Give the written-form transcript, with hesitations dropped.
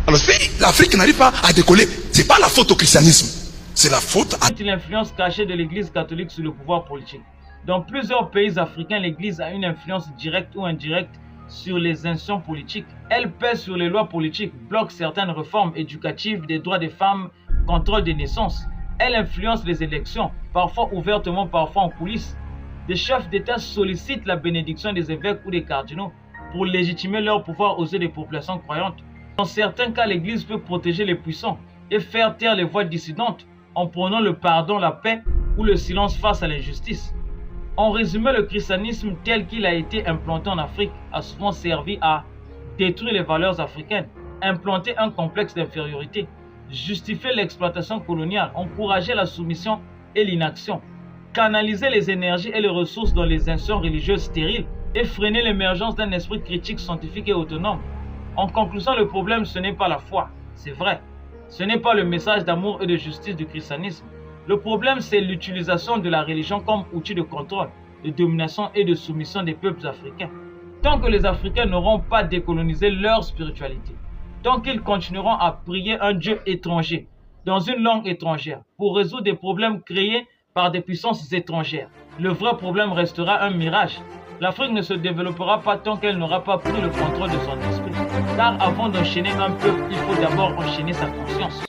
Alors si l'Afrique n'arrive pas à décoller, ce n'est pas la faute au christianisme, c'est la faute à... L'influence cachée de l'Église catholique sur le pouvoir politique. Dans plusieurs pays africains, l'Église a une influence directe ou indirecte sur les institutions politiques. Elle pèse sur les lois politiques, bloque certaines réformes éducatives, des droits des femmes, contrôle des naissances. Elle influence les élections, parfois ouvertement, parfois en coulisses. Des chefs d'État sollicitent la bénédiction des évêques ou des cardinaux pour légitimer leur pouvoir aux yeux des populations croyantes. Dans certains cas, l'Église peut protéger les puissants et faire taire les voix dissidentes en prônant le pardon, la paix ou le silence face à l'injustice. En résumé, le christianisme tel qu'il a été implanté en Afrique a souvent servi à détruire les valeurs africaines, implanter un complexe d'infériorité, justifier l'exploitation coloniale, encourager la soumission et l'inaction, canaliser les énergies et les ressources dans les institutions religieuses stériles et freiner l'émergence d'un esprit critique, scientifique et autonome. En conclusion, le problème, ce n'est pas la foi, c'est vrai. Ce n'est pas le message d'amour et de justice du christianisme. Le problème, c'est l'utilisation de la religion comme outil de contrôle, de domination et de soumission des peuples africains. Tant que les Africains n'auront pas décolonisé leur spiritualité, tant qu'ils continueront à prier un Dieu étranger, dans une langue étrangère, pour résoudre des problèmes créés par des puissances étrangères, le vrai problème restera un mirage. L'Afrique ne se développera pas tant qu'elle n'aura pas pris le contrôle de son esprit. Car avant d'enchaîner un peuple, il faut d'abord enchaîner sa conscience.